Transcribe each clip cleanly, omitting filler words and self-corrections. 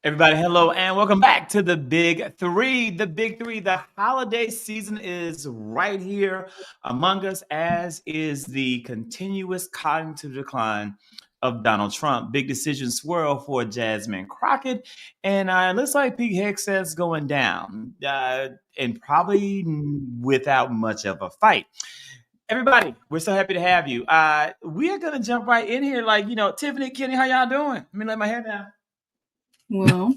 Everybody, hello and welcome back to the Big Three. The Big Three, the holiday season is right here among us, as is the continuous cognitive decline of Donald Trump. Big decision swirl for Jasmine Crockett, and it looks like Pete Hegseth's going down, and probably without much of a fight. Everybody, we're so happy to have you. We are gonna jump right in here, like Tiffany, Kenny, how y'all doing? Let me lay my hair down. Well,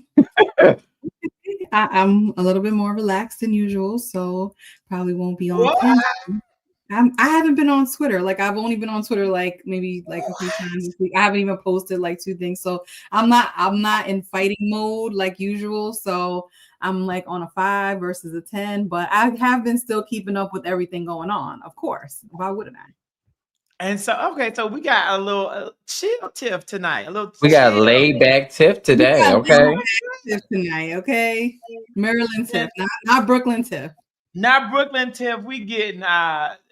I'm a little bit more relaxed than usual, so probably won't be on camera. I haven't been on Twitter. Like I've only been on Twitter maybe a few times this week. I haven't even posted like 2 things. So I'm not in fighting mode like usual. So I'm like on a 5 versus a 10, but I have been still keeping up with everything going on, of course. Why wouldn't I? And so, okay, so we got a little chill tiff tonight. We got a laid back tiff today, okay? Tiff tonight, okay? Maryland Tiff, not Brooklyn Tiff. Not Brooklyn Tiff. We getting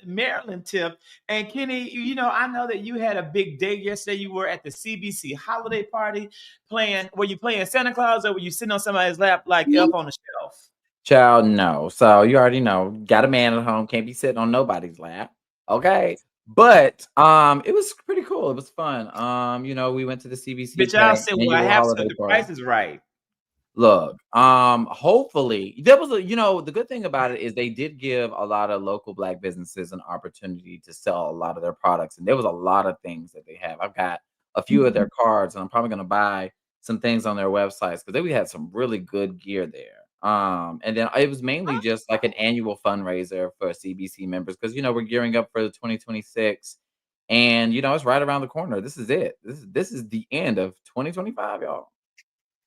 Maryland Tiff. And Kenny, I know that you had a big day yesterday. You were at the CBC holiday party were you playing Santa Claus, or were you sitting on somebody's lap like Elf on the Shelf? Child, no. So you already know, got a man at home, can't be sitting on nobody's lap, okay? But it was pretty cool. It was fun. We went to the CBC. But y'all said, well, I have to. The price is right. Look, hopefully there was the good thing about it is they did give a lot of local Black businesses an opportunity to sell a lot of their products, and there was a lot of things that they have. I've got a few of their cards, and I'm probably going to buy some things on their websites because we had some really good gear there. And then it was mainly just like an annual fundraiser for CBC members because we're gearing up for the 2026, and it's right around the corner. This is it. This is the end of 2025, y'all.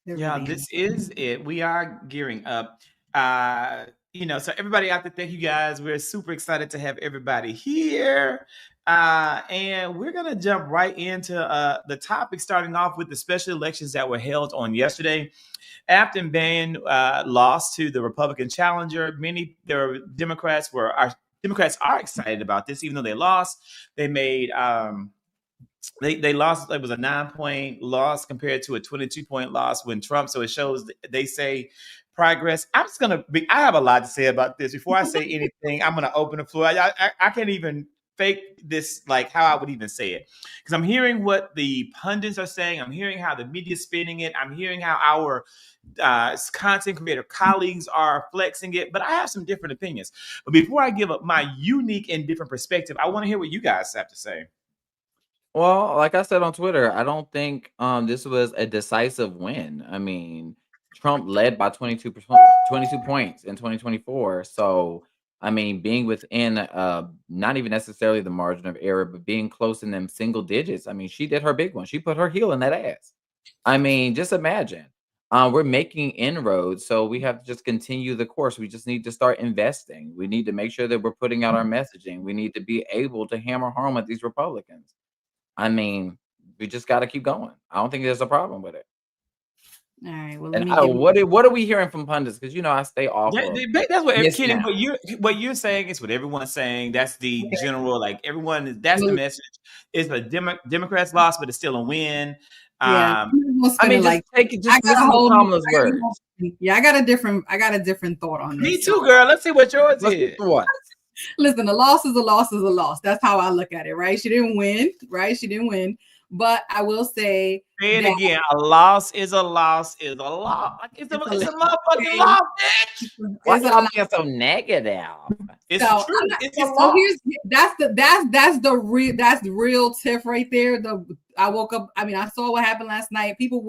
Yeah, this is it. We are gearing up. So everybody out there, thank you guys. We're super excited to have everybody here. And we're gonna jump right into the topic, starting off with the special elections that were held on yesterday. After Bain lost to the Republican challenger, Democrats are excited about this, even though they lost. They made they lost. It was a 9-point loss compared to a 22-point loss when Trump. So it shows, they say, progress. I have a lot to say about this. Before I say anything, I'm gonna open the floor. I can't even fake this, like how I would even say it, because I'm hearing what the pundits are saying. I'm hearing how the media's spinning it. I'm hearing how our content creator colleagues are flexing it. But I have some different opinions. But before I give up my unique and different perspective, I want to hear what you guys have to say. Well, like I said on Twitter, I don't think this was a decisive win. I mean, Trump led by 22 points in 2024. So, I mean, being within not even necessarily the margin of error, but being close in them single digits. I mean, she did her big one. She put her heel in that ass. I mean, just imagine. We're making inroads, so we have to just continue the course. We just need to start investing. We need to make sure that we're putting out our messaging. We need to be able to hammer home at these Republicans. I mean, we just got to keep going. I don't think there's a problem with it. All right. Well, what are we hearing from pundits? Because I stay off. That's what Kenny. What you're saying is what everyone's saying. That's the general, like everyone. That's the message. It's a Democrats lost, but it's still a win. Yeah, I mean, just take it. Just listen to Kamala's words. Yeah, I got a different thought on this. Me too, girl. Let's see what yours is. What? Listen, a loss is a loss is a loss. That's how I look at it, right? She didn't win, right? She didn't win. But I will say it again, a loss is a loss is a loss. Like it's a motherfucking loss, bitch. Why y'all being so negative? It's true. That's the real tiff right there. I woke up. I mean, I saw what happened last night. People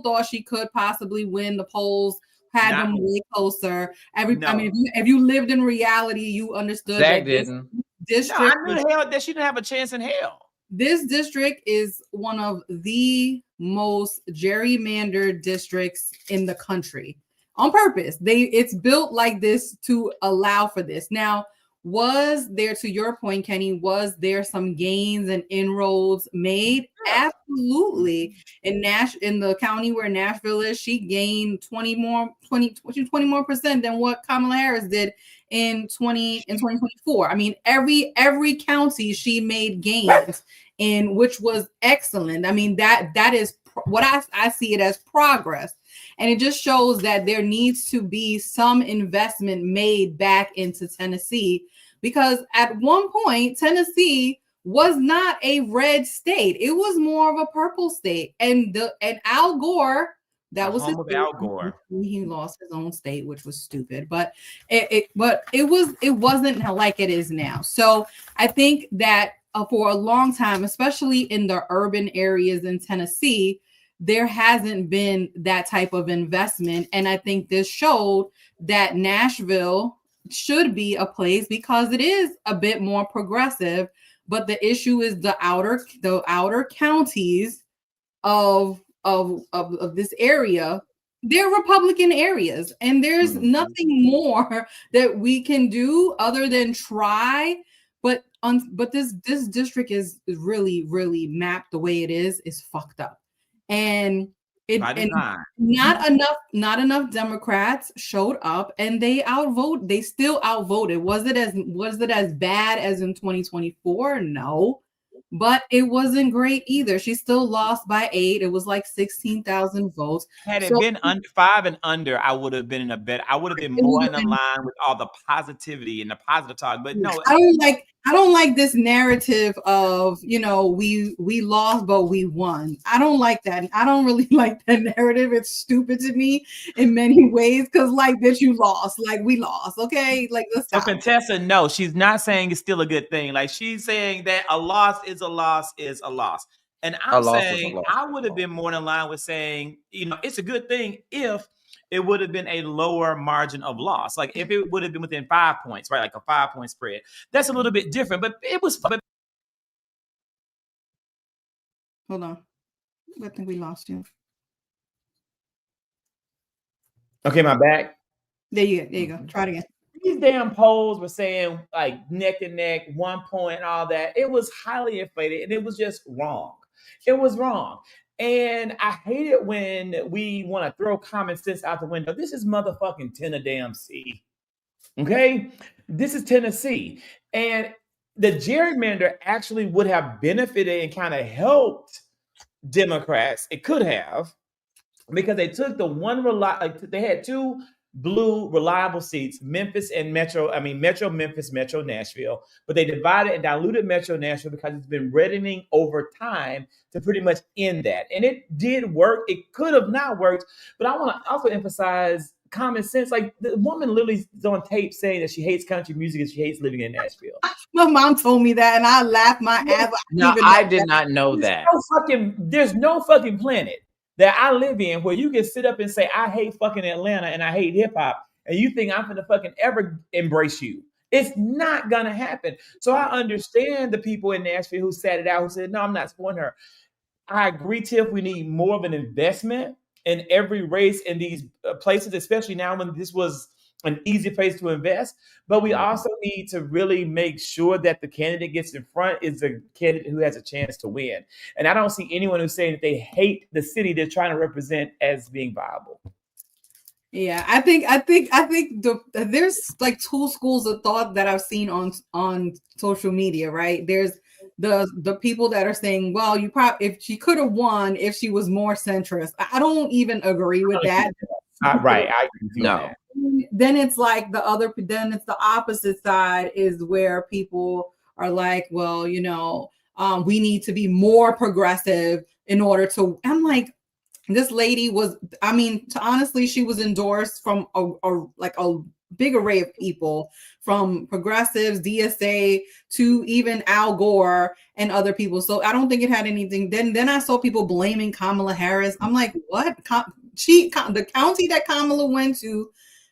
thought she could possibly win. The polls had them way closer. I mean, if you lived in reality, you understood that didn't. I knew that she didn't have a chance in hell. This district is one of the most gerrymandered districts in the country on purpose. It's built like this to allow for this. Now, was there, to your point, Kenny, was there some gains and inroads made? Absolutely. In the county where Nashville is, she gained 20 more percent than what Kamala Harris did in 2024. I mean, every county she made gains in, which was excellent. I mean, that is what I see it as progress. And it just shows that there needs to be some investment made back into Tennessee, because at one point, Tennessee was not a red state. It was more of a purple state. And Al Gore, that was his Al Gore. He lost his own state, which was stupid. But it wasn't like it is now. So I think that for a long time, especially in the urban areas in Tennessee, there hasn't been that type of investment. And I think this showed that Nashville should be a place, because it is a bit more progressive. But the issue is the outer counties of this area, they're Republican areas, and there's nothing more that we can do other than try. But this district is really, really mapped the way it is fucked up, and not enough Democrats showed up, and they still outvoted. Was it as bad as in 2024? No. But it wasn't great either. She still lost by 8. It was like 16,000 votes. Had it been under 5 and under, I would have been in a better. I would have been more in line with all the positivity and the positive talk. But no, I don't like this narrative of, we lost but we won. I don't like that. I don't really like that narrative. It's stupid to me in many ways, because bitch, you lost. We lost. Okay, let's stop. So Contessa, no, she's not saying it's still a good thing. She's saying that a loss is a loss is a loss. And I'm saying I would have been more in line with saying, it's a good thing if it would have been a lower margin of loss. If it would have been within 5 points, right? A 5-point spread. That's a little bit different, but it was. Hold on. I think we lost you. Okay, my back. There you go. Try it again. These damn polls were saying neck and neck, 1 point, all that. It was highly inflated, and it was just wrong. It was wrong. And I hate it when we want to throw common sense out the window. This is motherfucking Tennessee. Okay? This is Tennessee. And the gerrymander actually would have benefited and kind of helped Democrats. It could have, because they took they had 2 blue reliable seats, Memphis and Metro Memphis, Metro Nashville, but they divided and diluted Metro Nashville because it's been reddening over time to pretty much end that. And it did work. It could have not worked, but I want to also emphasize common sense. The woman literally is on tape saying that she hates country music and she hates living in Nashville. My mom told me that, and I laughed my ass off. No, I did not know that. There's no fucking planet that I live in where you can sit up and say, I hate fucking Atlanta and I hate hip hop, and you think I'm gonna fucking ever embrace you. It's not gonna happen. So I understand the people in Nashville who sat it out, who said, no, I'm not supporting her. I agree, Tiff, we need more of an investment in every race in these places, especially now when this was an easy place to invest. But we also need to really make sure that the candidate gets in front is the candidate who has a chance to win. And I don't see anyone who's saying that they hate the city they're trying to represent as being viable. Yeah, I think there's 2 schools of thought that I've seen on social media, right? There's the people that are saying, well, if she could have won if she was more centrist. I don't even agree with that. Right. I agree with no. that. Then it's the opposite side is where people are like, well, we need to be more progressive in order to. I'm like, this lady was, honestly, she was endorsed from a big array of people, from progressives, DSA, to even Al Gore and other people. So I don't think it had anything. Then I saw people blaming Kamala Harris. I'm like, what? The county that Kamala went to,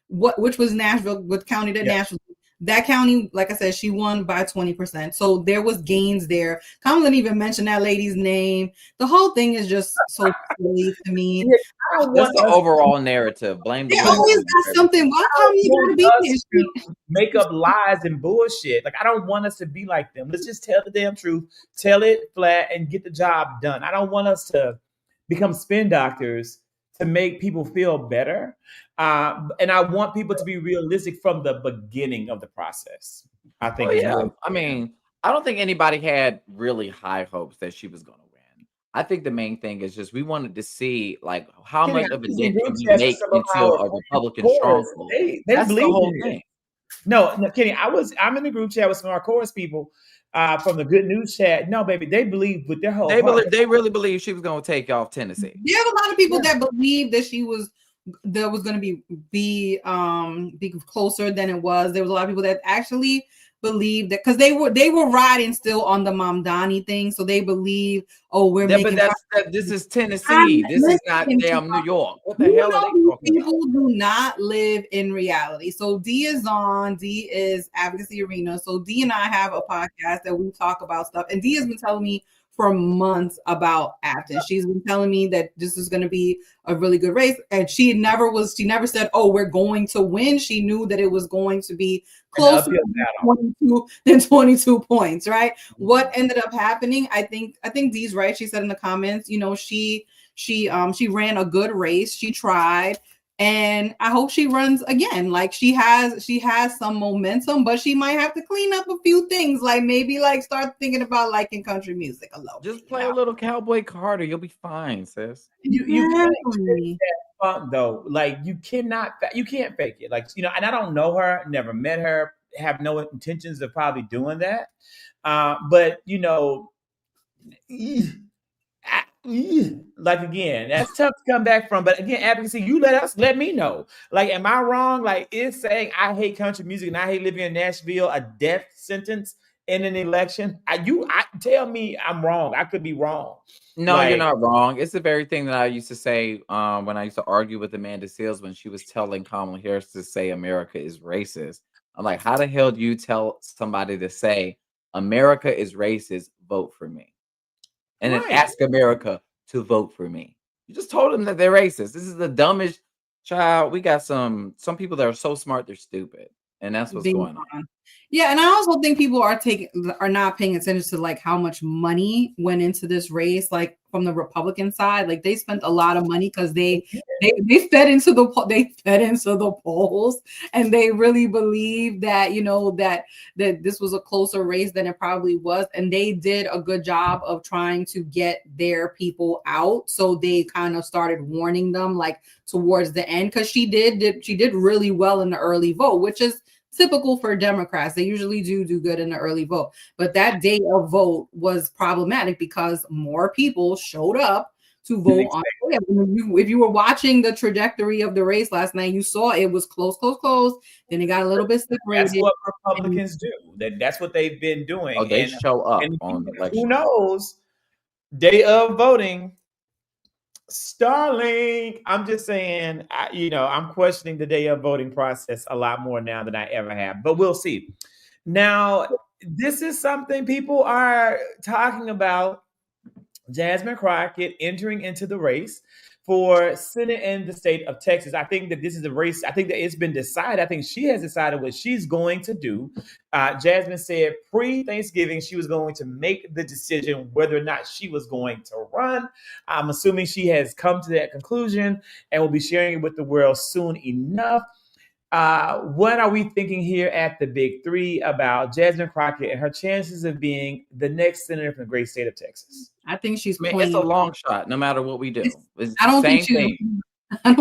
which was Nashville, Nashville, that county, like I said, she won by 20%. So there was gains there. Kamala didn't even mention that lady's name. The whole thing is just so silly to me. That's the overall narrative. Blame the. They always got something. Why come you gotta be here? Make up lies and bullshit. I don't want us to be like them. Let's just tell the damn truth, tell it flat, and get the job done. I don't want us to become spin doctors to make people feel better. And I want people to be realistic from the beginning of the process. I think. I don't think anybody had really high hopes that she was going to win. I think the main thing is just we wanted to see like how Kenny, much I of a was in dent group can we chats with make some of into our a Republican chorus. stronghold. They That's the believe whole in it. thing. No, Kenny, I'm in the group chat with some of our chorus people from the Good News chat. No, baby, they believe with their whole heart. They really believe she was going to take off Tennessee. There's a lot of people that believe that she was going to be closer than it was. There was a lot of people that actually believe that because they were riding still on the Mamdani thing, so they believe, oh, we're making. But this is Tennessee. This is not damn New York. What the hell are they talking about? People do not live in reality. So D is Advocacy Arena. So D and I have a podcast that we talk about stuff, and D has been telling me for months about Afton. She's been telling me that this is going to be a really good race, and she never said, oh, we're going to win. She knew that it was going to be closer than 22 points, right? What ended up happening, I think Dee's right. She said in the comments, she ran a good race. She tried. And I hope she runs again. Like she has some momentum, but she might have to clean up a few things. Like maybe start thinking about liking country music a little. Just play a little Cowboy Carter. You'll be fine, sis. You can't fake that funk though. Like you can't fake it. Like and I don't know her, never met her, have no intentions of probably doing that. But like again, that's tough to come back from. But again, advocacy, you let me know. Like, am I wrong? Like, is saying I hate country music and I hate living in Nashville a death sentence in an election? I tell me I'm wrong. I could be wrong. No, you're not wrong. It's the very thing that I used to say when I used to argue with Amanda Seales when she was telling Kamala Harris to say America is racist. I'm like, how the hell do you tell somebody to say America is racist, vote for me? And then ask America to vote for me. You just told them that they're racist. This is the dumbest child. We got some people that are so smart they're stupid, and that's what's going on. Yeah, and I also think people are not paying attention to how much money went into this race, from the Republican side. Like they spent a lot of money because they fed into the polls, and they really believe that that this was a closer race than it probably was, and they did a good job of trying to get their people out. So they kind of started warning them towards the end because she did really well in the early vote, which is typical for Democrats. They usually do good in the early vote, but that day of vote was problematic because more people showed up to vote on. If you were watching the trajectory of the race last night, you saw it was close. Then it got a little bit separated. That's what Republicans do. That's what they've been doing. Oh, they show up on election. Who knows? Day of voting. Starlink, I'm just saying, I'm questioning the day of voting process a lot more now than I ever have, but we'll see. Now, this is something people are talking about. Jasmine Crockett entering into the race for Senate in the state of Texas. I think that this is a race. I think that it's been decided. I think she has decided what she's going to do. Jasmine said pre-Thanksgiving she was going to make the decision whether or not she was going to run. I'm assuming she has come to that conclusion and will be sharing it with the world soon enough. What are we thinking here at the Big Three about Jasmine Crockett and her chances of being the next senator from the great state of Texas? I think she's it's a long shot, no matter what we do. I don't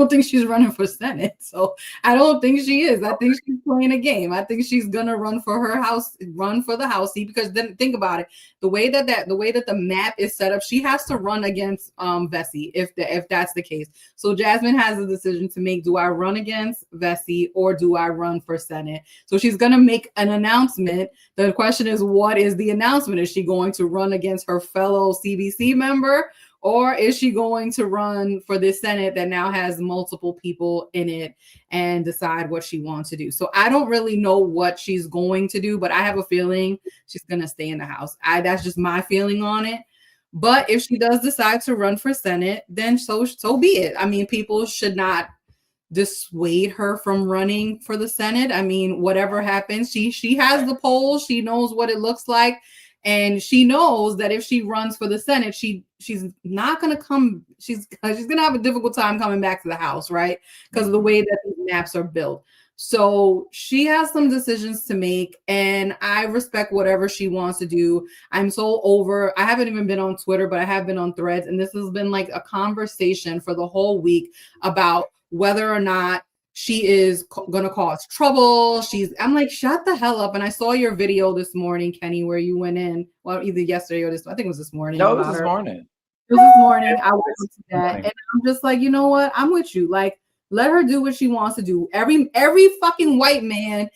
think she's running for Senate. So I don't think she is. I think she's playing a game. I think she's gonna run for the House seat, because then think about it. The way that the map is set up, she has to run against Vesey if that's the case. So Jasmine has a decision to make. Do I run against Vesey or do I run for Senate? So she's gonna make an announcement. The question is, what is the announcement? Is she going to run against her fellow CBC member? Or is she going to run for this Senate that now has multiple people in it and decide what she wants to do? So I don't really know what she's going to do, but I have a feeling she's going to stay in the House. That's just my feeling on it. But if she does decide to run for Senate, then so be it. I mean, people should not dissuade her from running for the Senate. I mean, whatever happens, she has the polls. She knows what it looks like. And she knows that if she runs for the Senate, she's not going to come. She's going to have a difficult time coming back to the House, right? Because of the way that these maps are built. So she has some decisions to make, and I respect whatever she wants to do. I'm so over. I haven't even been on Twitter, but I have been on Threads, and this has been like a conversation for the whole week about whether or not she is going to cause trouble. I'm like, shut the hell up. And I saw your video this morning, Kenny, where you went in, well, either yesterday or I think it was this morning. No, it was this morning. It was this morning. I went to that, and I'm just like, you know what? I'm with you. Like, let her do what she wants to do. Every fucking white man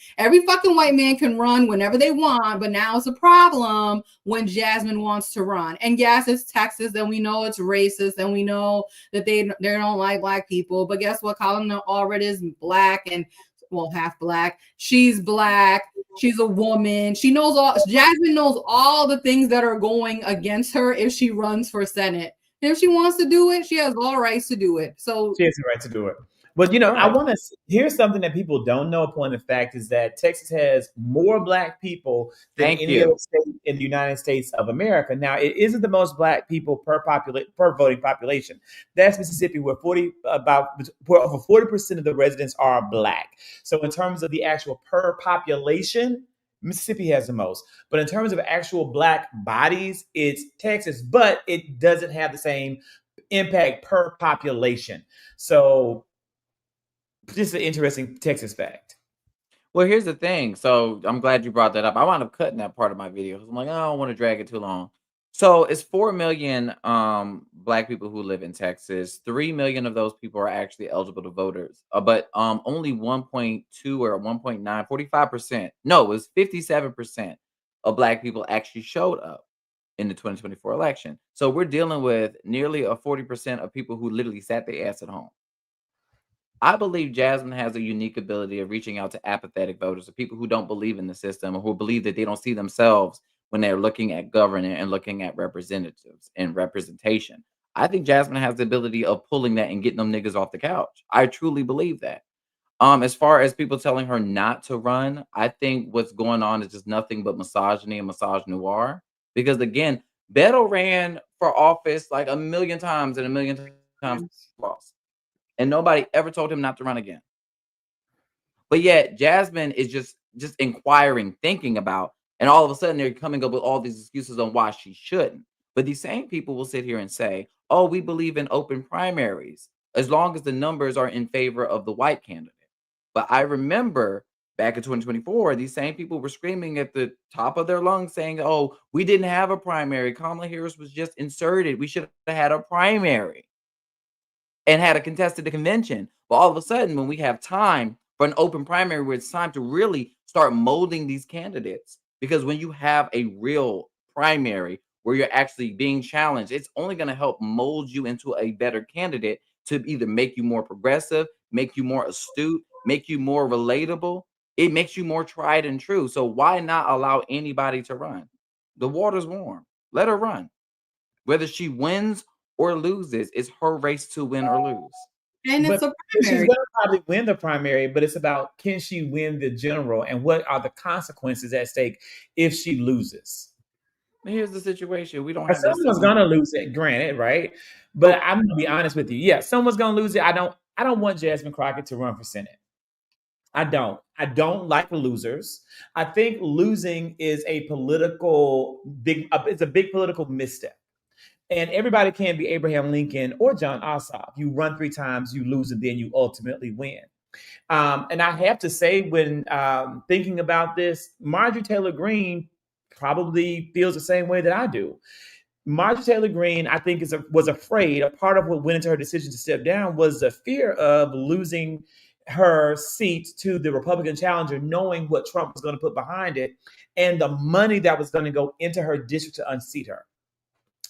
can run whenever they want, but now it's a problem when Jasmine wants to run. And yes, it's Texas, and we know it's racist, and we know that they don't like black people. But guess what? Colin already is black and half black. She's black. She's a woman. Jasmine knows all the things that are going against her if she runs for Senate. And if she wants to do it, she has all rights to do it. So she has the right to do it. But, I want to here's something that people don't know upon the fact is that Texas has more black people than any other state in the United States of America. Now, it isn't the most black people per voting population. That's Mississippi, where over 40% of the residents are black. So in terms of the actual per population, Mississippi has the most. But in terms of actual black bodies, it's Texas, but it doesn't have the same impact per population. So just an interesting Texas fact. Well, here's the thing. So I'm glad you brought that up. I wound up cutting that part of my video because I'm like, I don't want to drag it too long. So it's 4 million black people who live in Texas. 3 million of those people are actually eligible to voters, but only 1.2 or 1.9, 45%. No, it was 57% of black people actually showed up in the 2024 election. So we're dealing with nearly a 40% of people who literally sat their ass at home. I believe Jasmine has a unique ability of reaching out to apathetic voters, or people who don't believe in the system, or who believe that they don't see themselves when they're looking at governing and looking at representatives and representation. I think Jasmine has the ability of pulling that and getting them niggas off the couch. I truly believe that. As far as people telling her not to run, I think what's going on is just nothing but misogyny and misogynoir. Because again, Beto ran for office like a million times and a million times lost. And nobody ever told him not to run again. But yet Jasmine is just inquiring, thinking about, and all of a sudden they're coming up with all these excuses on why she shouldn't. But these same people will sit here and say, oh, we believe in open primaries as long as the numbers are in favor of the white candidate. But I remember back in 2024, these same people were screaming at the top of their lungs saying, oh, we didn't have a primary. Kamala Harris was just inserted. We should have had a primary and had a contested convention. But all of a sudden, when we have time for an open primary, where it's time to really start molding these candidates, because when you have a real primary where you're actually being challenged, it's only going to help mold you into a better candidate to either make you more progressive, make you more astute, make you more relatable. It makes you more tried and true. So why not allow anybody to run? The water's warm. Let her run. Whether she wins or loses, it's her race to win or lose. And it's a primary. She's going to probably win the primary, but it's about, can she win the general, and what are the consequences at stake if she loses? Here's the situation. We don't have someone's going to lose it, granted, right? But I'm going to be honest with you. Yeah, someone's going to lose it. I don't want Jasmine Crockett to run for Senate. I don't like losers. I think losing is a big political misstep. And everybody can be Abraham Lincoln or John Ossoff. You run 3 times, you lose, and then you ultimately win. And I have to say, when thinking about this, Marjorie Taylor Greene probably feels the same way that I do. Marjorie Taylor Greene, I think, was afraid. A part of what went into her decision to step down was the fear of losing her seat to the Republican challenger, knowing what Trump was going to put behind it and the money that was going to go into her district to unseat her.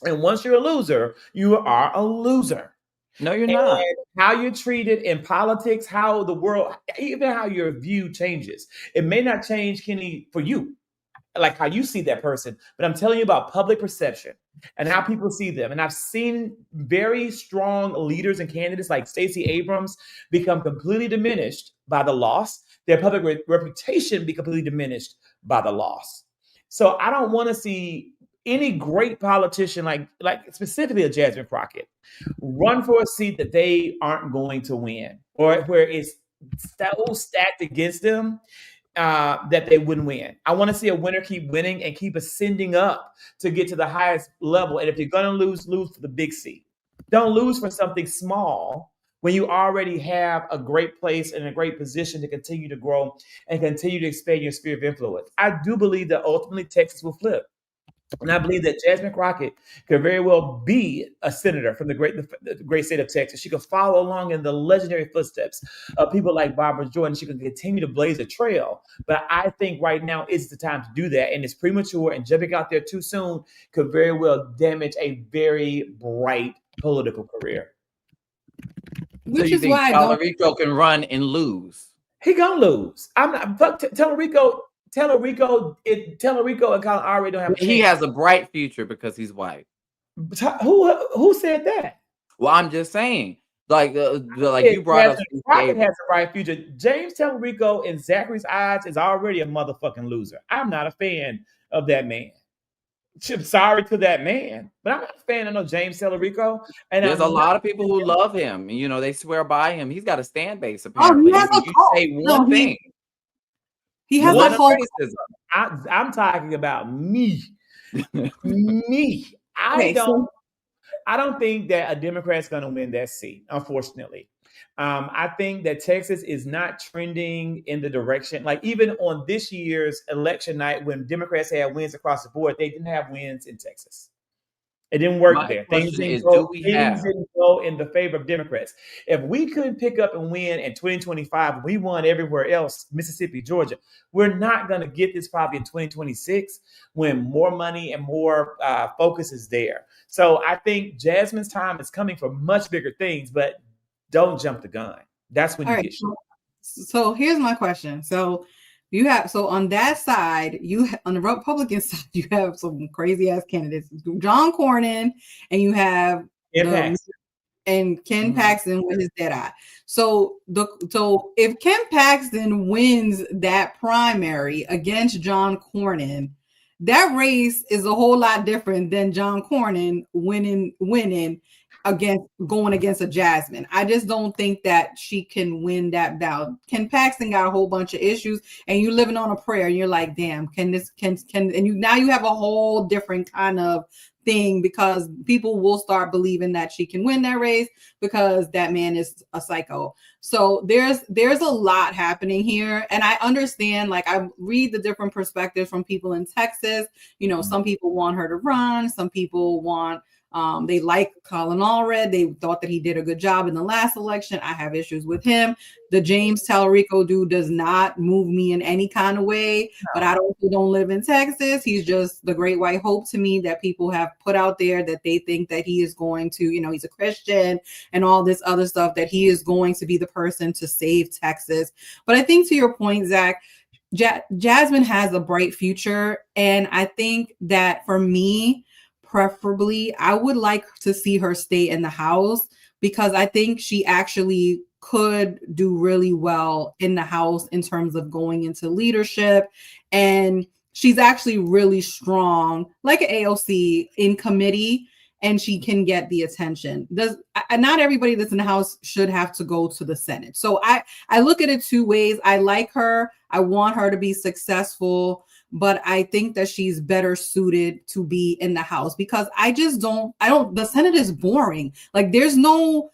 And once you're a loser, you are a loser. No, you're not. How you're treated in politics, how the world, even how your view changes. It may not change, Kenny, for you, like how you see that person, but I'm telling you about public perception and how people see them. And I've seen very strong leaders and candidates like Stacey Abrams become completely diminished by the loss, their public reputation be completely diminished by the loss. So I don't want to see any great politician, like specifically a Jasmine Crockett, run for a seat that they aren't going to win, or where it's so stacked against them that they wouldn't win. I want to see a winner keep winning and keep ascending up to get to the highest level. And if you're going to lose for the big seat. Don't lose for something small when you already have a great place and a great position to continue to grow and continue to expand your sphere of influence. I do believe that ultimately Texas will flip. And I believe that Jasmine Crockett could very well be a senator from the great state of Texas. She could follow along in the legendary footsteps of people like Barbara Jordan. She can continue to blaze a trail. But I think right now is the time to do that. And it's premature, and jumping out there too soon could very well damage a very bright political career. Which is why Tallarico can run and lose. He gonna lose. I'm not. Fuck Tallarico and Colin already don't have. He has a bright future because he's white. Who said that? Well, I'm just saying, you brought up. Crockett has a bright future. James Tallarico in Zachary's eyes is already a motherfucking loser. I'm not a fan of that man. I'm sorry to that man, but I'm not a fan of no James Tallarico. And there's a lot of people who love him. You know, they swear by him. He's got a stand base apparently. You say one thing. He has a whole criticism. I'm talking about me. Me. I don't think that a Democrat's going to win that seat, unfortunately. I think that Texas is not trending in the direction, like even on this year's election night when Democrats had wins across the board, they didn't have wins in Texas. It didn't work there. Things didn't go in the favor of Democrats. If we couldn't pick up and win in 2025, we won everywhere else, Mississippi, Georgia. We're not going to get this probably in 2026 when more money and more focus is there. So I think Jasmine's time is coming for much bigger things, but don't jump the gun. That's when you get shot. So here's my question. So on that side, on the Republican side, you have some crazy ass candidates, John Cornyn, and you have Ken Paxton with his dead eye. So if Ken Paxton wins that primary against John Cornyn, that race is a whole lot different than John Cornyn winning going against a Jasmine. I just don't think that she can win that bout. Ken Paxton got a whole bunch of issues, and you're living on a prayer, and you're like, damn, now you have a whole different kind of thing, because people will start believing that she can win that race because that man is a psycho. So there's a lot happening here, and I understand, like, I read the different perspectives from people in Texas. You know, some people want her to run, some people want they like Colin Allred. They thought that he did a good job in the last election. I have issues with him. The James Tallarico dude does not move me in any kind of way, but I don't live in Texas. He's just the great white hope to me that people have put out there, that they think that he is going to, you know, he's a Christian and all this other stuff, that he is going to be the person to save Texas. But I think, to your point, Zach, Jasmine has a bright future. And I think that for me, preferably, I would like to see her stay in the House, because I think she actually could do really well in the House in terms of going into leadership. And she's actually really strong, like an AOC, in committee, and she can get the attention. Not everybody that's in the House should have to go to the Senate. So I look at it two ways. I like her. I want her to be successful, but I think that she's better suited to be in the House, because the Senate is boring. Like, there's no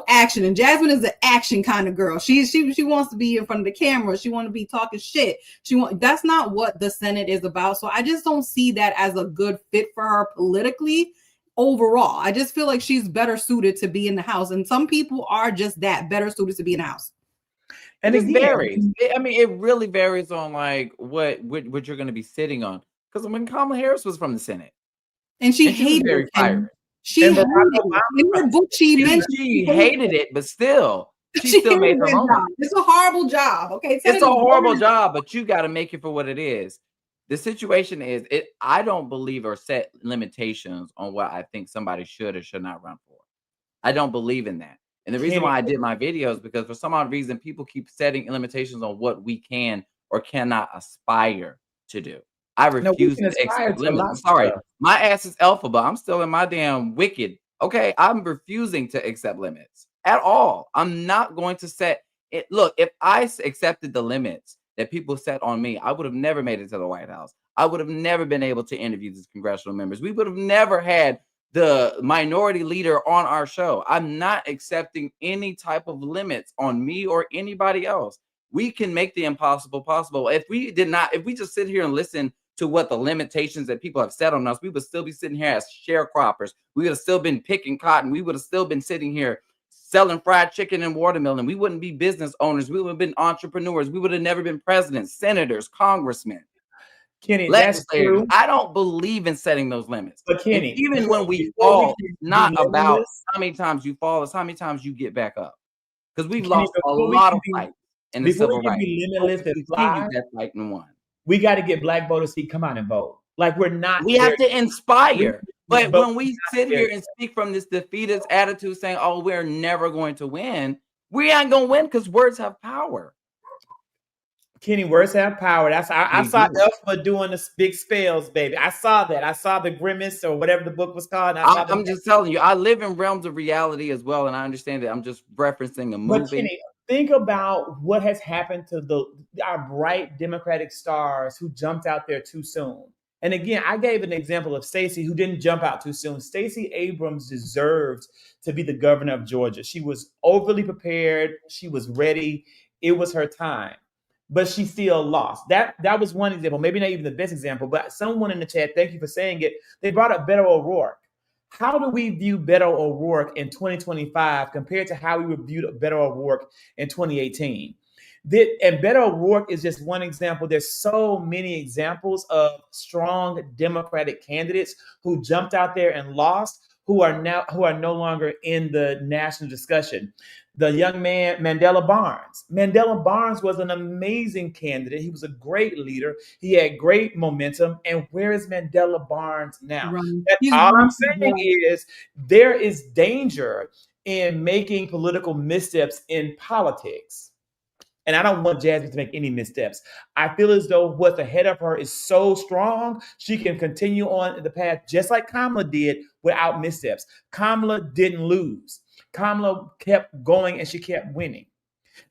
action, and Jasmine is an action kind of girl. She wants to be in front of the camera. She wants to be talking shit. That's not what the Senate is about. So I just don't see that as a good fit for her politically. Overall, I just feel like she's better suited to be in the House, and some people are just that better suited to be in the House. And it varies. I mean, it really varies on like what you're going to be sitting on. Because when Kamala Harris was from the Senate, and she hated it. She hated it. In her book, she hated it, but still, she still made her own. It's a horrible job. Okay, it's a horrible job, but you got to make it for what it is. The situation is, I don't believe or set limitations on what I think somebody should or should not run for. I don't believe in that. And the reason why I did my videos, because for some odd reason, people keep setting limitations on what we can or cannot aspire to do. I refuse to accept limits. I'm sorry. My ass is alpha, but I'm still in my damn wicked. Okay, I'm refusing to accept limits at all. I'm not going to set look, if I accepted the limits that people set on me, I would have never made it to the White House. I would have never been able to interview these congressional members. We would have never had the minority leader on our show. I'm not accepting any type of limits on me or anybody else. We can make the impossible possible. If we just sit here and listen to what the limitations that people have set on us, we would still be sitting here as sharecroppers. We would have still been picking cotton. We would have still been sitting here selling fried chicken and watermelon. We wouldn't be business owners. We would have been entrepreneurs. We would have never been presidents, senators, congressmen, Kenny, legislators. that's true. I don't believe in setting those limits. But Kenny, and even when we fall, not about how many times you fall, it's how many times you get back up. Because we've lost a lot of fights in the civil rights. Limitless and fly, that fight and won. We got to get black voters to come out and vote. Like we're not. We have to inspire. But when we sit here and speak from this defeatist attitude saying, oh, we're never going to win, we ain't going to win because words have power. Kenny, words have power. That's I saw Elphaba doing the big spells, baby. I saw that. I saw the Grimace or whatever the book was called. I'm just telling you, I live in realms of reality as well, and I understand that I'm just referencing a movie. But Kenny, think about what has happened to our bright Democratic stars who jumped out there too soon. And again, I gave an example of Stacey, who didn't jump out too soon. Stacey Abrams deserved to be the governor of Georgia. She was overly prepared. She was ready. It was her time. But she still lost. That was one example, maybe not even the best example, but someone in the chat, thank you for saying it, they brought up Beto O'Rourke. How do we view Beto O'Rourke in 2025 compared to how we viewed Beto O'Rourke in 2018? And Beto O'Rourke is just one example. There's so many examples of strong Democratic candidates who jumped out there and lost, who are no longer in the national discussion. The young man, Mandela Barnes. Mandela Barnes was an amazing candidate. He was a great leader. He had great momentum. And where is Mandela Barnes now? All I'm saying is there is danger in making political missteps in politics. And I don't want Jasmine to make any missteps. I feel as though what's ahead of her is so strong, she can continue on the path just like Kamala did without missteps. Kamala didn't lose. Kamala kept going and she kept winning.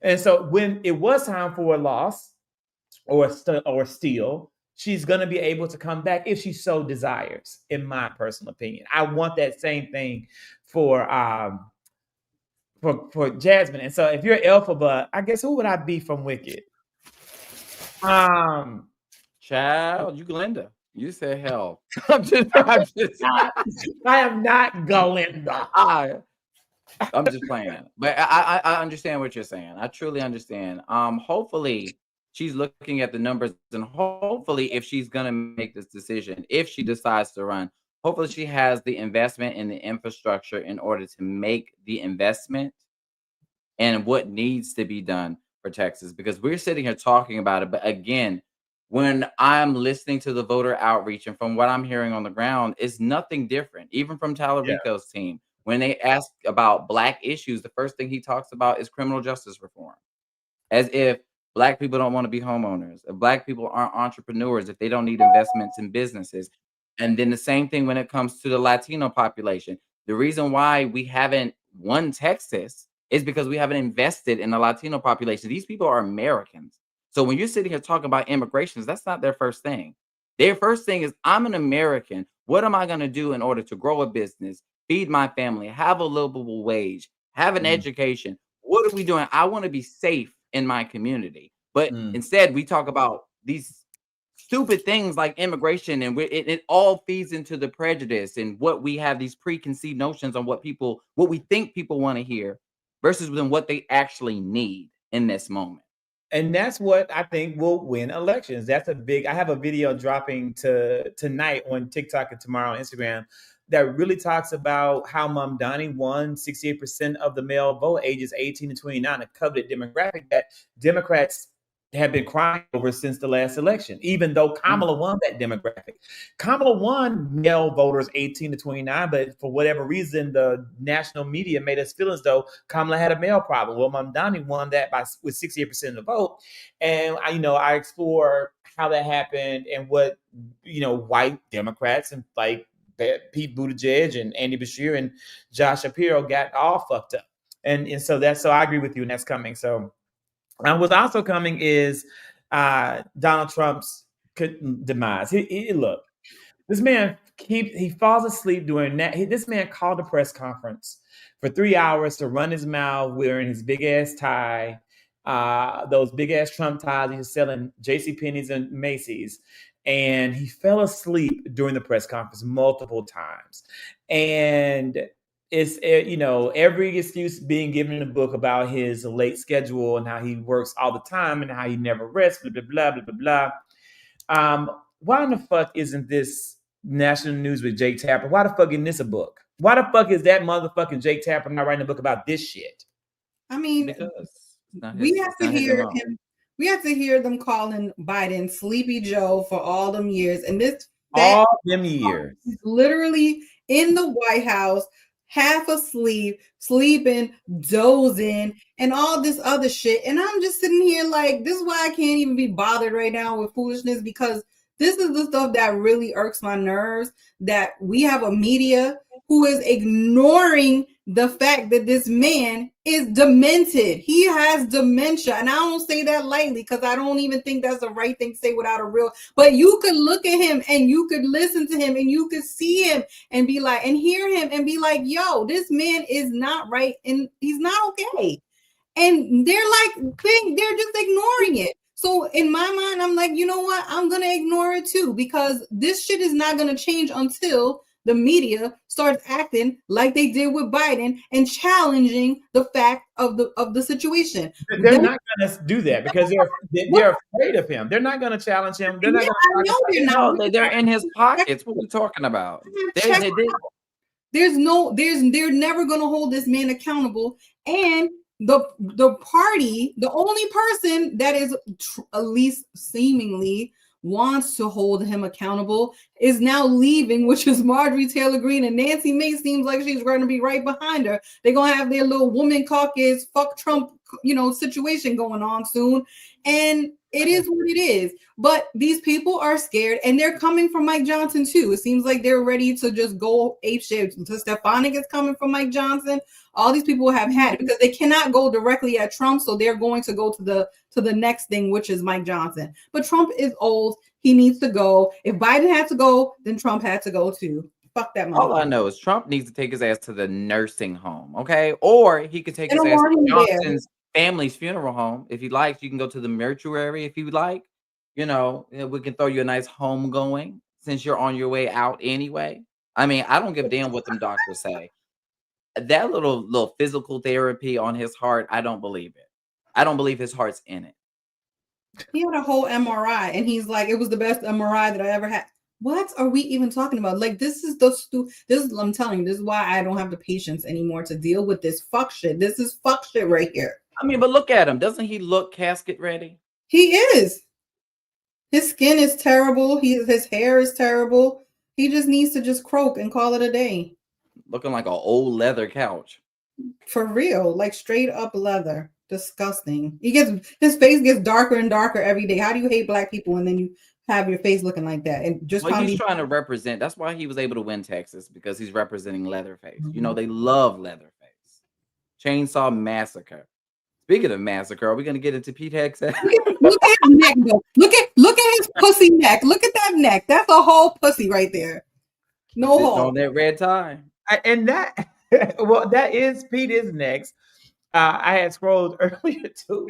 And so when it was time for a loss or steal, she's going to be able to come back if she so desires, in my personal opinion. I want that same thing for Jasmine. And so if you're Elphaba, I guess who would I be from Wicked? Child, you Glinda. You said hell. I am not Glinda. I'm just playing. But I understand what you're saying. I truly understand. Hopefully she's looking at the numbers, and hopefully if she's gonna make this decision, if she decides to run, hopefully she has the investment in the infrastructure in order to make the investment and what needs to be done for Texas, because we're sitting here talking about it. But again, when I'm listening to the voter outreach and from what I'm hearing on the ground, it's nothing different, even from Talarico's team. When they ask about Black issues, the first thing he talks about is criminal justice reform, as if Black people don't want to be homeowners, if Black people aren't entrepreneurs, if they don't need investments in businesses. And then the same thing when it comes to the Latino population. The reason why we haven't won Texas is because we haven't invested in the Latino population. These people are Americans. So when you're sitting here talking about immigrations, that's not their first thing. Their first thing is, I'm an American. What am I going to do in order to grow a business, feed my family, have a livable wage, have an education? What are we doing? I want to be safe in my community. But instead, we talk about these stupid things like immigration, and it all feeds into the prejudice and what we have, these preconceived notions on what we think people want to hear versus than what they actually need in this moment. And that's what I think will win elections. I have a video dropping tonight on TikTok and tomorrow on Instagram that really talks about how Mamdani won 68% of the male vote, ages 18 to 29, a coveted demographic that Democrats have been crying over since the last election, even though Kamala won that demographic. Kamala won male voters 18 to 29, but for whatever reason, the national media made us feel as though Kamala had a male problem. Well, Mamdani won that with 68% of the vote. And I explore how that happened and what, white Democrats and like Pete Buttigieg and Andy Beshear and Josh Shapiro got all fucked up. And so I agree with you, and that's coming. So And what's also coming is Donald Trump's demise. Look, this man he falls asleep during that. This man called a press conference for 3 hours to run his mouth wearing his big ass tie, those big ass Trump ties he was selling J.C. Penney's and Macy's, and he fell asleep during the press conference multiple times. And it's every excuse being given in the book about his late schedule and how he works all the time and how he never rests. Blah blah blah blah blah blah. Why in the fuck isn't this national news with Jake Tapper? Why the fuck isn't this a book? Why the fuck is that motherfucking Jake Tapper not writing a book about this shit? I mean, we have to hear him. We have to hear them calling Biden Sleepy Joe for all them years, and all them years, literally in the White House, half asleep, sleeping, dozing, and all this other shit. And I'm just sitting here like, this is why I can't even be bothered right now with foolishness, because this is the stuff that really irks my nerves, that we have a media who is ignoring the fact that this man is demented. He has dementia. And I don't say that lightly, because I don't even think that's the right thing to say without a real, but you could look at him and you could listen to him and you could see him and be like, and hear him and be like, yo, this man is not right and he's not okay. And they're just ignoring it. So in my mind, I'm like, you know what? I'm going to ignore it too, because this shit is not going to change until the media starts acting like they did with Biden and challenging the fact of the situation. They're not going to do that because they're afraid of him. They're not going to challenge him. They're not they're in his pockets. What are we talking about? They're never going to hold this man accountable. And the party, the only person that is at least seemingly wants to hold him accountable is now leaving, which is Marjorie Taylor Greene, and Nancy Mace seems like she's going to be right behind her. They're going to have their little woman caucus, fuck Trump, situation going on soon. And it is what it is. But these people are scared, and they're coming from Mike Johnson too. It seems like they're ready to just go apeshit. So Stefanik is coming from Mike Johnson. All these people have had it because they cannot go directly at Trump, so they're going to go to the next thing, which is Mike Johnson. But Trump is old; he needs to go. If Biden had to go, then Trump had to go too. Fuck that motherfucker. All I know is Trump needs to take his ass to the nursing home, okay? Or he could take his ass to Johnson's family's funeral home if he likes. You can go to the mortuary if you like. We can throw you a nice home going since you're on your way out anyway. I mean, I don't give a damn what them doctors say. That little physical therapy on his heart, I don't believe it. I don't believe his heart's in it. He had a whole MRI, and he's like, it was the best MRI that I ever had. What are we even talking about? Like, I'm telling you, this is why I don't have the patience anymore to deal with this fuck shit. This is fuck shit right here. I mean, but look at him. Doesn't he look casket ready? He is. His skin is terrible. His hair is terrible. He just needs to just croak and call it a day. Looking like an old leather couch. For real, like straight up leather. Disgusting. His face gets darker and darker every day. How do you hate black people and then you have your face looking like that? And just he's trying to represent. That's why he was able to win Texas, because he's representing Leatherface. Mm-hmm. They love Leatherface. Chainsaw Massacre. Speaking of massacre, are we going to get into Pete Hegseth? Look at his neck, though. Look at his pussy neck. Look at that neck. That's a whole pussy right there. No hole. On that red tie. And that, well, that is Pete is next. I had scrolled earlier too.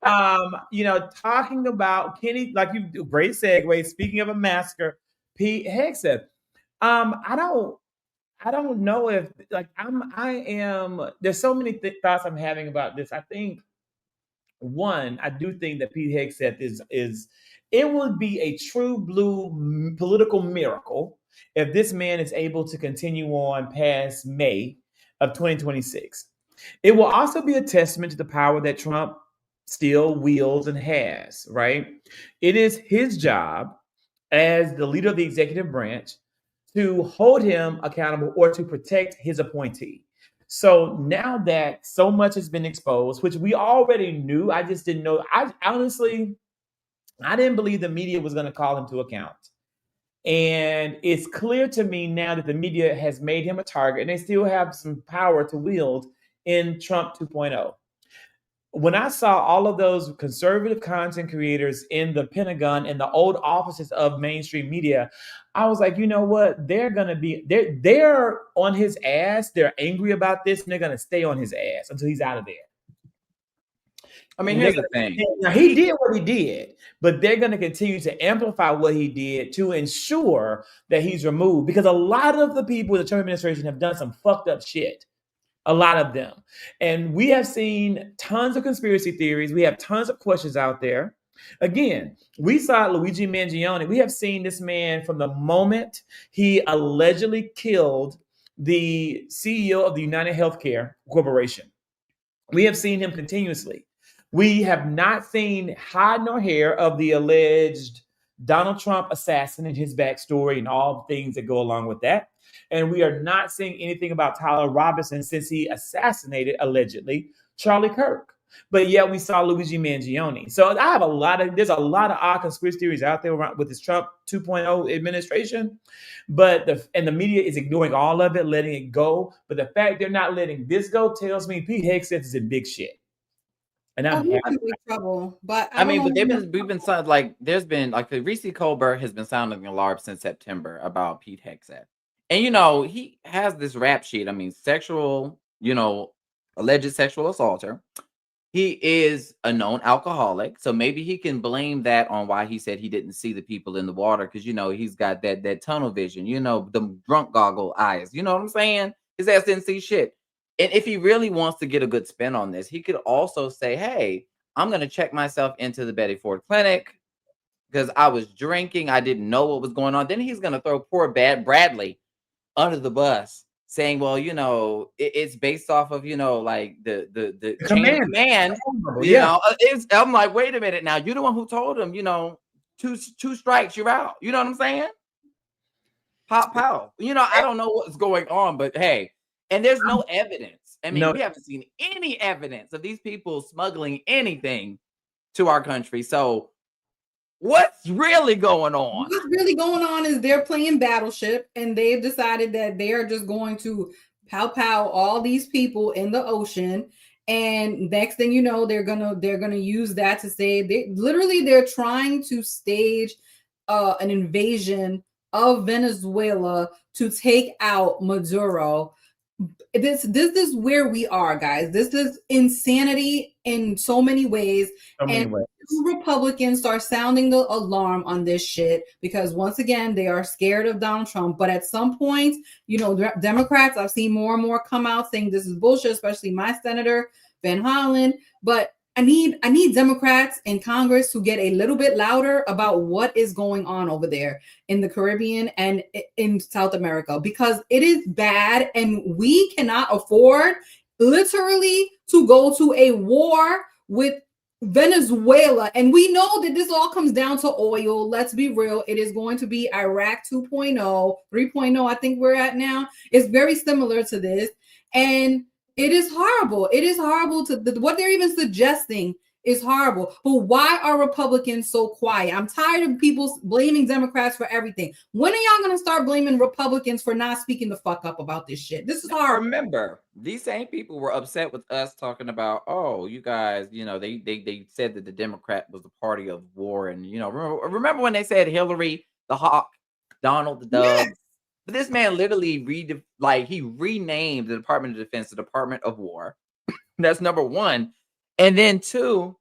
Talking about Kenny, like you do, great segue. Speaking of a massacre, Pete Hegseth. I don't know if I am. There's so many thoughts I'm having about this. I think I do think that Pete Hegseth is. It would be a true blue political miracle if this man is able to continue on past May of 2026. It will also be a testament to the power that Trump still wields and has, right? It is his job as the leader of the executive branch to hold him accountable or to protect his appointee. So now that so much has been exposed, which we already knew, I just didn't know. I didn't believe the media was going to call him to account. And it's clear to me now that the media has made him a target and they still have some power to wield in Trump 2.0. when I saw all of those conservative content creators in the Pentagon and the old offices of mainstream media, I was like, you know what? They're on his ass. They're angry about this, and they're gonna stay on his ass until he's out of there. I mean, here's the thing. Now, he did what he did, but they're going to continue to amplify what he did to ensure that he's removed, because a lot of the people in the Trump administration have done some fucked up shit. A lot of them. And we have seen tons of conspiracy theories. We have tons of questions out there. Again, we saw Luigi Mangione. We have seen this man from the moment he allegedly killed the CEO of the United Healthcare Corporation. We have seen him continuously. We have not seen hide nor hair of the alleged Donald Trump assassin and his backstory and all the things that go along with that. And we are not seeing anything about Tyler Robinson since he assassinated, allegedly, Charlie Kirk. But yet we saw Luigi Mangione. So there's a lot of odd conspiracy theories out there with this Trump 2.0 administration. But the media is ignoring all of it, letting it go. But the fact they're not letting this go tells me Pete Hegseth is in big shit. And I'm in big trouble. But we've been like, there's been like Reese Colbert has been sounding the alarm since September about Pete Hegseth. And he has this rap sheet. I mean, alleged sexual assaulter. He is a known alcoholic, so maybe he can blame that on why he said he didn't see the people in the water, because he's got that tunnel vision, the drunk goggle eyes. You know what I'm saying? His ass didn't see shit. And if he really wants to get a good spin on this, he could also say, hey, I'm going to check myself into the Betty Ford Clinic because I was drinking. I didn't know what was going on. Then he's going to throw poor bad Bradley under the bus, saying, well, it's based off of, like the chain of command. I'm like, wait a minute now. You're the one who told him, two strikes, you're out. You know what I'm saying? Pop, pow. I don't know what's going on, but hey. And there's no evidence. I mean, we haven't seen any evidence of these people smuggling anything to our country. So what's really going on? What's really going on is they're playing Battleship, and they've decided that they are just going to pow all these people in the ocean. And next thing you know, they're gonna use that to say they're trying to stage an invasion of Venezuela to take out Maduro. This is where we are, guys. This is insanity in so many ways. Republicans are sounding the alarm on this shit because once again, they are scared of Donald Trump. But at some point, Democrats, I've seen more and more come out saying this is bullshit, especially my Senator Van Hollen. But I need Democrats in Congress to get a little bit louder about what is going on over there in the Caribbean and in South America, because it is bad and we cannot afford literally to go to a war with Venezuela. And we know that this all comes down to oil. Let's be real. It is going to be Iraq 2.0, 3.0, I think we're at now. It's very similar to this. And it is horrible. It is horrible what they're even suggesting is horrible. But why are Republicans so quiet? I'm tired of people blaming Democrats for everything. When are y'all going to start blaming Republicans for not speaking the fuck up about this shit? This is horrible. Remember, these same people were upset with us talking about, oh, you guys, they said that the Democrat was the party of war. And, remember when they said Hillary, the hawk, Donald, the dove? Yes. But this man literally he renamed the Department of Defense the Department of War. That's number one. And then two,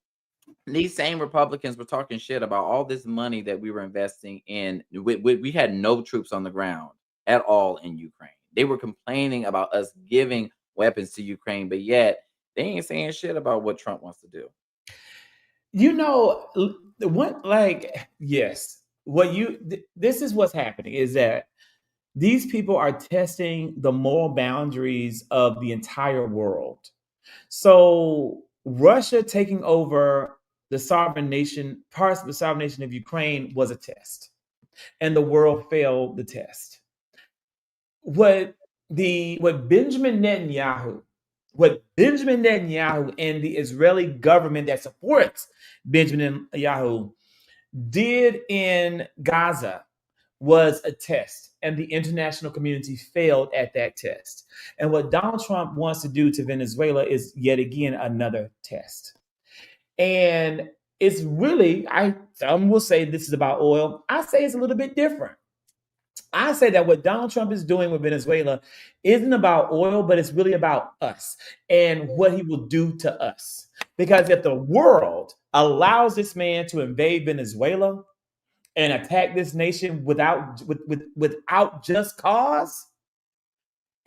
these same Republicans were talking shit about all this money that we were investing in. We had no troops on the ground at all in Ukraine. They were complaining about us giving weapons to Ukraine, but yet they ain't saying shit about what Trump wants to do. This is what's happening is that these people are testing the moral boundaries of the entire world. So Russia taking over the sovereign nation, parts of the sovereign nation of Ukraine was a test, and the world failed the test. What Benjamin Netanyahu and the Israeli government that supports Benjamin Netanyahu did in Gaza was a test, and the international community failed at that test. And what Donald Trump wants to do to Venezuela is yet again another test. And it's really, some will say this is about oil. I say it's a little bit different. I say that what Donald Trump is doing with Venezuela isn't about oil, but it's really about us and what he will do to us. Because if the world allows this man to invade Venezuela and attack this nation without just cause,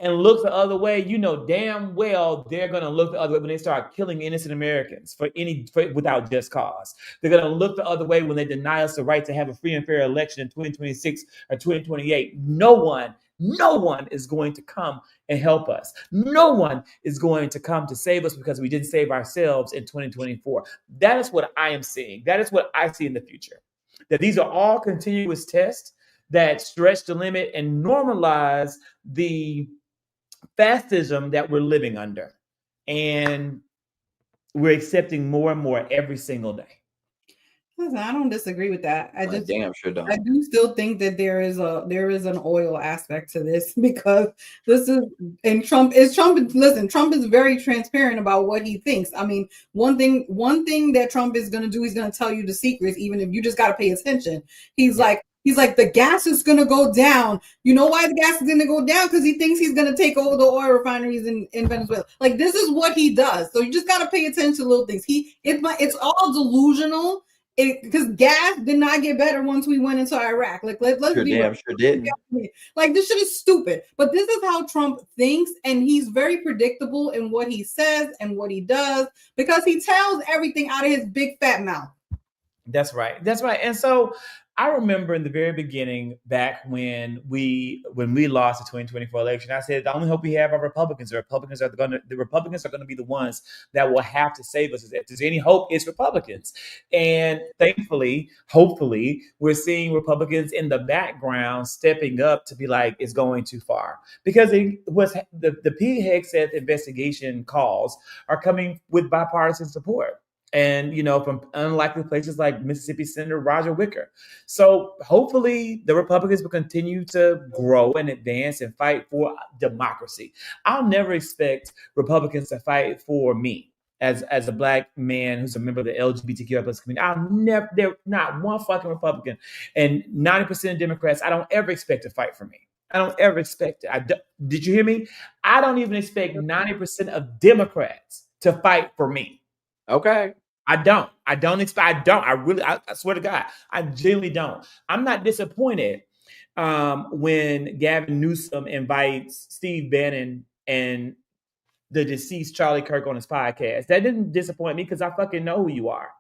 and look the other way, you know damn well they're going to look the other way when they start killing innocent Americans without just cause. They're going to look the other way when they deny us the right to have a free and fair election in 2026 or 2028. No one is going to come and help us. No one is going to come to save us because we didn't save ourselves in 2024. That is what I am seeing. That is what I see in the future. That these are all continuous tests that stretch the limit and normalize the fascism that we're living under, and we're accepting more and more every single day. Listen, I don't disagree with that. I damn sure don't. I do still think that there is an oil aspect to this, because this is, and Trump is very transparent about what he thinks. I mean, one thing that Trump is going to do, he's going to tell you the secrets, even if you just got to pay attention. He's like, the gas is going to go down. You know why the gas is going to go down? Because he thinks he's going to take over the oil refineries in Venezuela. Like, this is what he does. So you just got to pay attention to little things. It's all delusional. Because gas did not get better once we went into Iraq. Like, let's be sure didn't. Like, this shit is stupid. But this is how Trump thinks, and he's very predictable in what he says and what he does, because he tells everything out of his big fat mouth. That's right. And so I remember in the very beginning, back when we lost the 2024 election, I said the only hope we have are Republicans. The Republicans are going to be the ones that will have to save us. If there's any hope, it's Republicans. And thankfully, hopefully, we're seeing Republicans in the background stepping up to be like, it's going too far. Because the Pete Hegseth investigation calls are coming with bipartisan support. And, from unlikely places like Mississippi Senator Roger Wicker. So hopefully the Republicans will continue to grow and advance and fight for democracy. I'll never expect Republicans to fight for me as a Black man who's a member of the LGBTQ+ community. They're not one fucking Republican. And 90% of Democrats, I don't ever expect to fight for me. I don't ever expect it. Did you hear me? I don't even expect 90% of Democrats to fight for me. Okay. I swear to God, I genuinely don't. I'm not disappointed when Gavin Newsom invites Steve Bannon and the deceased Charlie Kirk on his podcast. That didn't disappoint me because I fucking know who you are.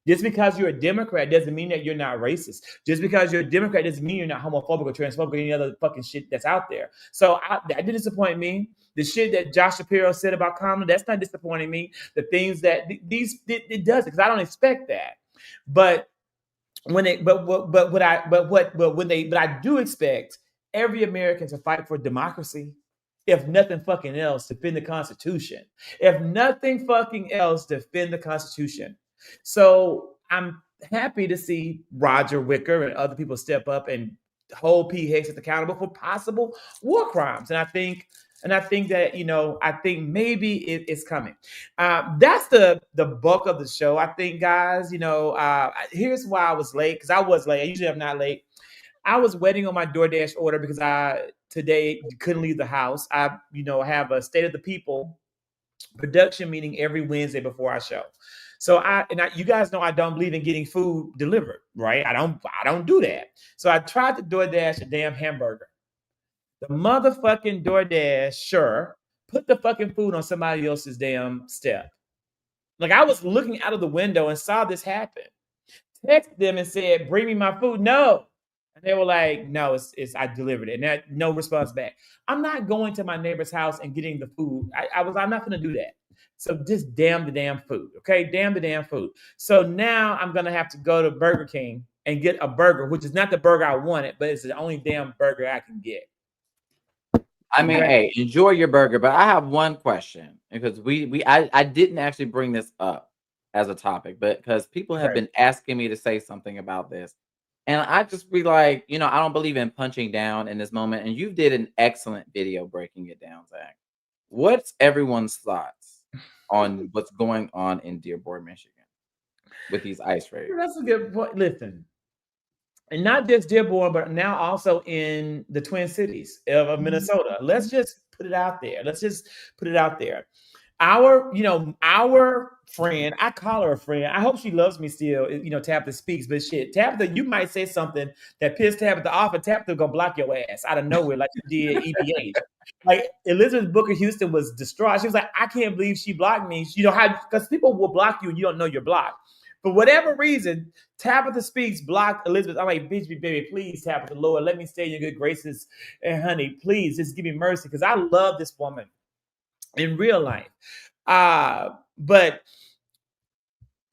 Just because you're a Democrat doesn't mean that you're not racist. Just because you're a Democrat doesn't mean you're not homophobic or transphobic or any other fucking shit that's out there. So that didn't disappoint me. The shit that Josh Shapiro said about Kamala, that's not disappointing me. The things that it does, because I don't expect that. But I do expect every American to fight for democracy. If nothing fucking else, defend the Constitution. If nothing fucking else, defend the Constitution. So I'm happy to see Roger Wicker and other people step up and hold Pete Hegseth accountable for possible war crimes. And I think that, I think maybe it's coming. That's the bulk of the show. I think, guys, here's why I was late, because I was late. I usually am not late. I was waiting on my DoorDash order because today couldn't leave the house. I, have a State of the People production meeting every Wednesday before our show. So you guys know I don't believe in getting food delivered, right? I don't do that. So I tried to DoorDash a damn hamburger. The motherfucking DoorDash put the fucking food on somebody else's damn step. Like, I was looking out of the window and saw this happen. Texted them and said, "Bring me my food." No. And they were like, "No, it's I delivered it." And no response back. I'm not going to my neighbor's house and getting the food. I'm not going to do that. So just damn the damn food. Okay. Damn the damn food. So now I'm going to have to go to Burger King and get a burger, which is not the burger I wanted, but it's the only damn burger I can get. I mean, hey, enjoy your burger, but I have one question, because I didn't actually bring this up as a topic, but because people have been asking me to say something about this. And I just be like, I don't believe in punching down in this moment. And you did an excellent video breaking it down, Zach. What's everyone's thoughts on what's going on in Dearborn, Michigan? with these ICE raids. That's a good point. Listen, and not just Dearborn, but now also in the Twin Cities of Minnesota. Let's just put it out there. Let's just put it out there. Our friend, I call her a friend. I hope she loves me still. Tabitha speaks, but shit, Tabitha, you might say something that pissed Tabitha off, and Tabitha gonna block your ass out of nowhere, like she did EBA. Like Elizabeth Booker Houston was distraught. She was like, I can't believe she blocked me. Because people will block you and you don't know you're blocked. For whatever reason, Tabitha Speaks blocked Elizabeth. I'm like, bitch, baby, please, Tabitha, Lord, let me stay in your good graces. And honey, please, just give me mercy, because I love this woman in real life. But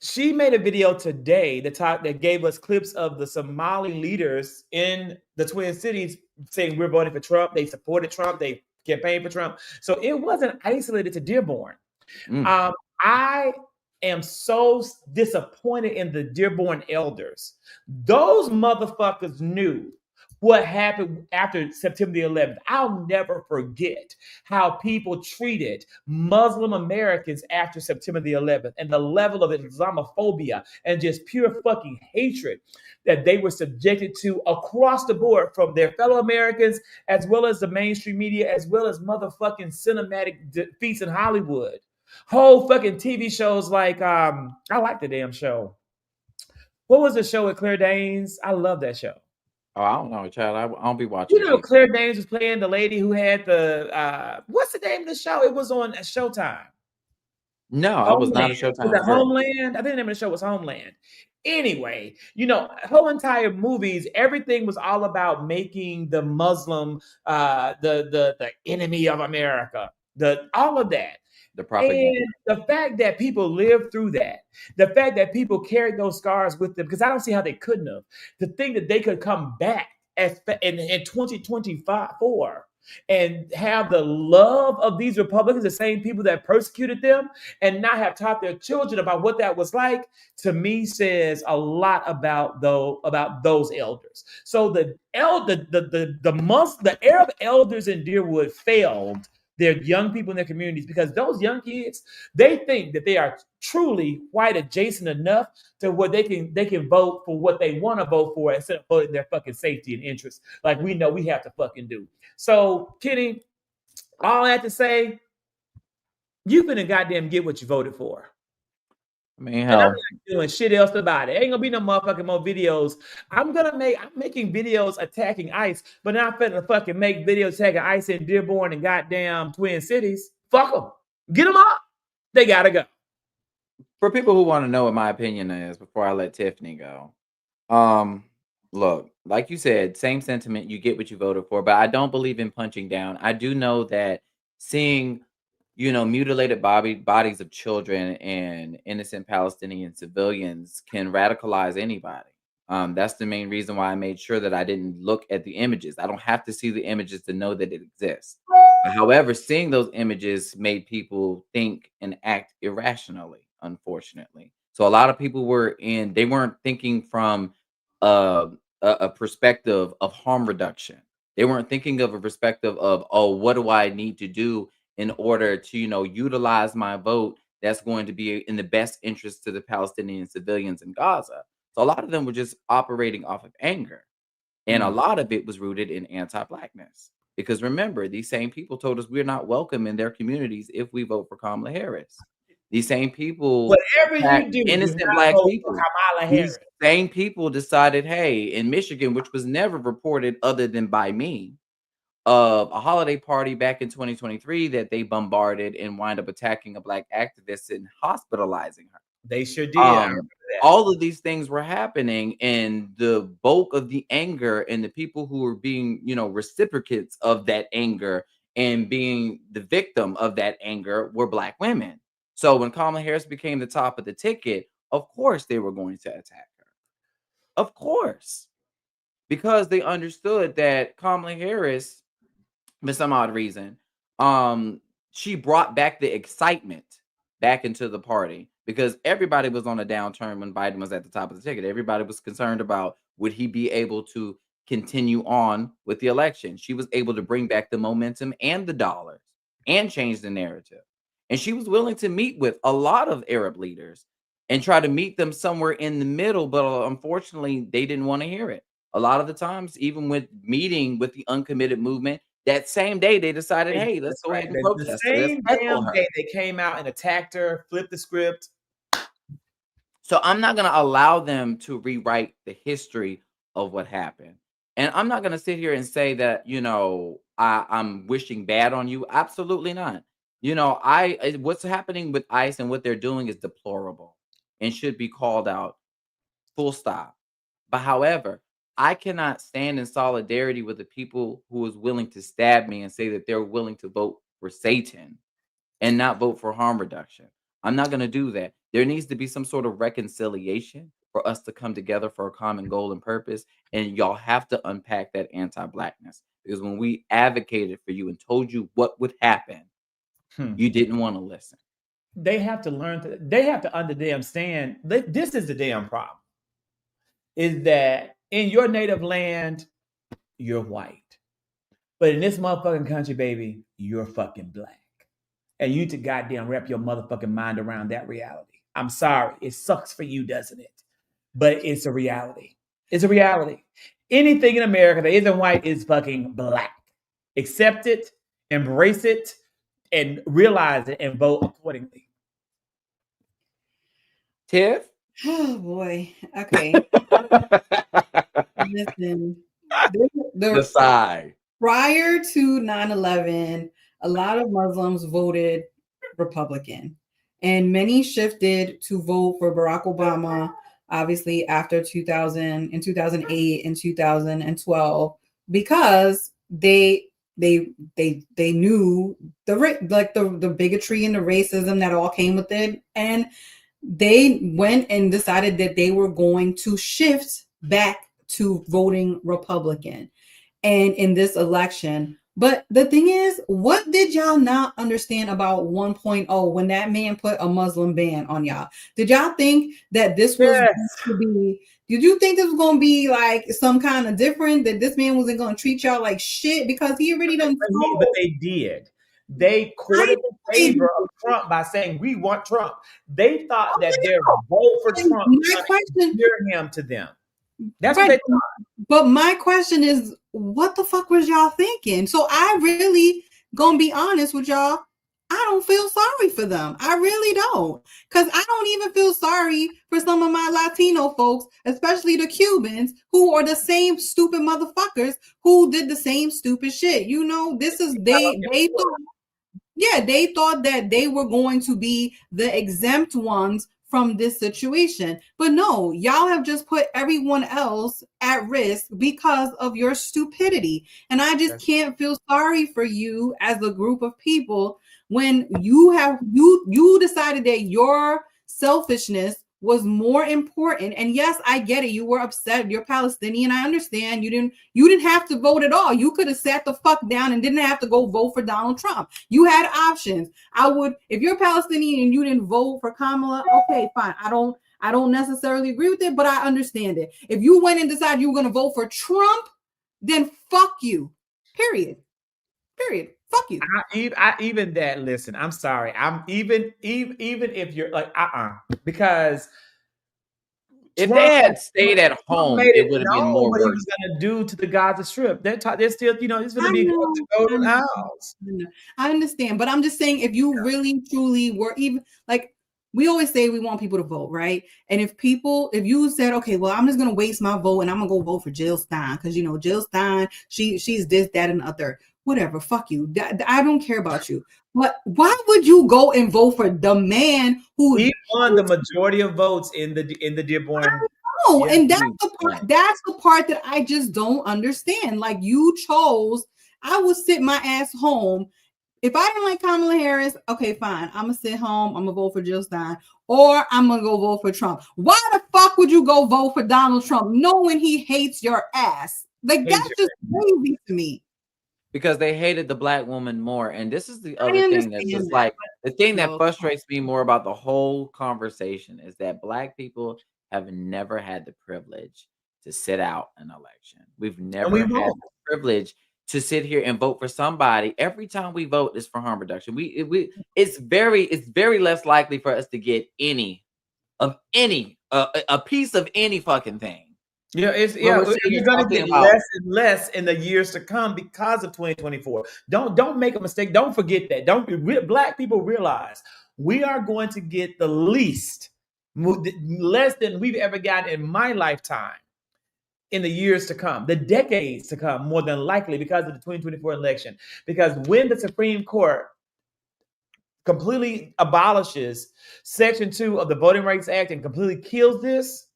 she made a video today that gave us clips of the Somali leaders in the Twin Cities saying we're voting for Trump. They supported Trump. They campaigned for Trump. So it wasn't isolated to Dearborn. I am so disappointed in the Dearborn elders. Those motherfuckers knew what happened after September the 11th. I'll never forget how people treated Muslim Americans after September the 11th, and the level of Islamophobia and just pure fucking hatred that they were subjected to across the board from their fellow Americans, as well as the mainstream media, as well as motherfucking cinematic feats in Hollywood. Whole fucking TV shows like, I like the damn show. What was the show with Claire Danes? I love that show. Oh, I don't know, child. I don't be watching. Claire Danes was playing the lady who had the, what's the name of the show? It was on Showtime. No, I was not a Showtime. Was it Homeland? I think the name of the show was Homeland. Anyway, whole entire movies, everything was all about making the Muslim the enemy of America. All of that. The propaganda. And the fact that people lived through that, the fact that people carried those scars with them, because I don't see how they couldn't have. To think that they could come back in 2024 and have the love of these Republicans, the same people that persecuted them, and not have taught their children about what that was like, to me says a lot about those elders. So the Arab elders in Deerwood failed their young people in their communities, because those young kids, they think that they are truly white adjacent enough to where they can vote for what they want to vote for instead of voting their fucking safety and interests, like we know we have to fucking do. So, Kenny, all I have to say, you finna goddamn get what you voted for. I mean, hell, I'm not doing shit else about it. Ain't gonna be no motherfucking more videos. I'm making videos attacking ICE, but not finna fucking make videos attacking ICE in Dearborn and goddamn Twin Cities. Fuck them. Get them up. They gotta go. For people who want to know what my opinion is before I let Tiffany go, look, like you said, same sentiment. You get what you voted for, but I don't believe in punching down. I do know that seeing mutilated bodies of children and innocent Palestinian civilians can radicalize anybody. That's the main reason why I made sure that I didn't look at the images. I don't have to see the images to know that it exists. However, seeing those images made people think and act irrationally, unfortunately. So a lot of people they weren't thinking from a perspective of harm reduction. They weren't thinking of a perspective of, oh, what do I need to do in order to, utilize my vote that's going to be in the best interest to the Palestinian civilians in Gaza. So a lot of them were just operating off of anger. And a lot of it was rooted in anti-Blackness. Because remember, these same people told us we're not welcome in their communities if we vote for Kamala Harris. These same people, whatever you do, innocent Black people, these same people decided, hey, in Michigan, which was never reported other than by me, of a holiday party back in 2023 that they bombarded and wind up attacking a Black activist and hospitalizing her. They sure did. All of these things were happening, and the bulk of the anger and the people who were being, reciprocates of that anger and being the victim of that anger were Black women. So when Kamala Harris became the top of the ticket, of course they were going to attack her. Of course. Because they understood that Kamala Harris, for some odd reason, she brought back the excitement back into the party, because everybody was on a downturn when Biden was at the top of the ticket. Everybody was concerned about, would he be able to continue on with the election? She was able to bring back the momentum and the dollars and change the narrative. And she was willing to meet with a lot of Arab leaders and try to meet them somewhere in the middle. But unfortunately, they didn't want to hear it. A lot of the times, even with meeting with the uncommitted movement, that same day they decided, hey, let's go ahead and protest. The same damn day they came out and attacked her, flipped the script. So I'm not going to allow them to rewrite the history of what happened. And I'm not going to sit here and say that, I'm wishing bad on you. Absolutely not. What's happening with ICE and what they're doing is deplorable and should be called out, full stop. But however, I cannot stand in solidarity with the people who is willing to stab me and say that they're willing to vote for Satan and not vote for harm reduction. I'm not going to do that. There needs to be some sort of reconciliation for us to come together for a common goal and purpose. And y'all have to unpack that anti-blackness, because when we advocated for you and told you what would happen, you didn't want to listen. They have to learn they have to understand. This is the damn problem. Is that in your native land, you're white. But in this motherfucking country, baby, you're fucking black. And you need to goddamn wrap your motherfucking mind around that reality. I'm sorry. It sucks for you, doesn't it? But it's a reality. It's a reality. Anything in America that isn't white is fucking black. Accept it, embrace it, and realize it and vote accordingly. Tiff? Oh boy. Okay. Listen. Decide. Prior to 9/11, a lot of Muslims voted Republican, and many shifted to vote for Barack Obama, obviously after 2000 and 2008 and 2012, because they knew the bigotry and the racism that all came with it, and they went and decided that they were going to shift back to voting Republican. And in this election, but the thing is, what did y'all not understand about 1.0 when that man put a Muslim ban on y'all? Did y'all think that this was going to be, did you think this was going to be like some kind of different, that this man wasn't going to treat y'all like shit? Because he already done. But they did. They courted the favor of Trump by saying, we want Trump. They thought that their vote for Trump was endear him to them. That's what they thought. But my question is, what the fuck was y'all thinking? So I really gonna be honest with y'all. I don't feel sorry for them. I really don't. Because I don't even feel sorry for some of my Latino folks, especially the Cubans, who are the same stupid motherfuckers who did the same stupid shit. This is they thought that they were going to be the exempt ones from this situation. But no, y'all have just put everyone else at risk because of your stupidity. And I just can't feel sorry for you as a group of people when you decided that your selfishness was more important. And yes, I get it. You were upset. You're Palestinian. I understand. You didn't have to vote at all. You could have sat the fuck down and didn't have to go vote for Donald Trump. You had options. If you're Palestinian and you didn't vote for Kamala, okay, fine. I don't necessarily agree with it, but I understand it. If you went and decided you were going to vote for Trump, then fuck you. Period. Fuck you. Even that. Listen, I'm sorry. I'm even if you're like because if Trump, they had stayed at home, it would have been more what worse. He was going to do to the Gaza Strip. They're still, it's going to be the golden house. I understand, but I'm just saying, if you really truly were even like. We always say we want people to vote, right? And if you said, okay, well, I'm just going to waste my vote and I'm going to go vote for Jill Stein because, Jill Stein, she's this, that, and the other. Whatever, fuck you. I don't care about you. But why would you go and vote for the man who he won the majority of votes in the Dearborn? No, and that's the part that I just don't understand. Like, you chose, I would sit my ass home. If I didn't like Kamala Harris, okay, fine. I'm going to sit home. I'm going to vote for Jill Stein, or I'm going to go vote for Trump. Why the fuck would you go vote for Donald Trump knowing he hates your ass? Like, that's just crazy to me. Because they hated the black woman more. And this is the other thing that's just like, the thing that frustrates me more about the whole conversation is that black people have never had the privilege to sit out an election. We've never had the privilege to sit here and vote for somebody. Every time we vote is for harm reduction. It's very less likely for us to get any of any a piece of any fucking thing. It's We're you're gonna get less and less in the years to come because of 2024. Don't make a mistake. Don't forget that. Black people realize we are going to get the least, less than we've ever gotten in my lifetime in the years to come, the decades to come, more than likely because of the 2024 election. Because when the Supreme Court completely abolishes Section 2 of the Voting Rights Act and completely kills this,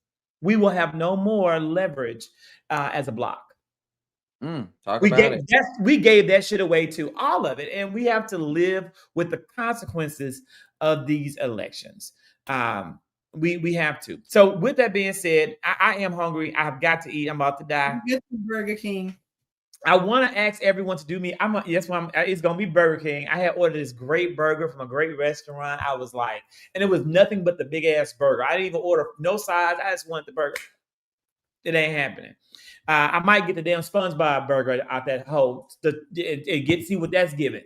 we will have no more leverage as a bloc. We gave that shit away to all of it, and we have to live with the consequences of these elections. We have to. So with that being said, I am hungry. I have got to eat. I'm about to die. Get to Burger King. I want to ask everyone to do me. It's gonna be Burger King. I had ordered this great burger from a great restaurant. I was like, and it was nothing but the big ass burger. I didn't even order no sides. I just wanted the burger. It ain't happening. I might get the damn SpongeBob burger out that hole to see what that's giving.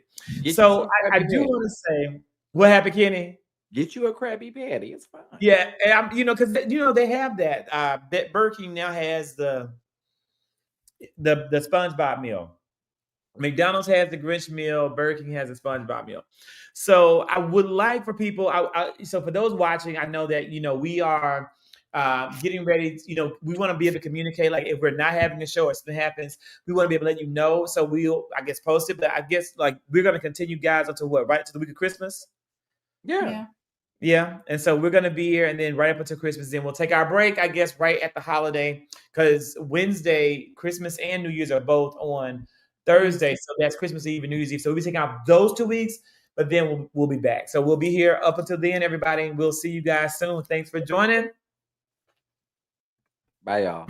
So I do want to say, what happened, Kenny? Get you a Krabby Patty. It's fine. Yeah, and because they have that. That Burger King now has the SpongeBob meal. McDonald's has the Grinch meal. Burger King has the SpongeBob meal. So I would like for people. So for those watching, I know that we are getting ready. We want to be able to communicate. Like if we're not having a show or something happens, we want to be able to let you know. So we'll, I guess, post it. But I guess we're going to continue, guys, until what? Right to the week of Christmas. Yeah. And so we're going to be here, and then right up until Christmas, then we'll take our break, I guess, right at the holiday, because Wednesday, Christmas and New Year's are both on Thursday. So that's Christmas Eve and New Year's Eve. So we'll be taking out those 2 weeks, but then we'll be back. So we'll be here up until then, everybody. We'll see you guys soon. Thanks for joining. Bye, y'all.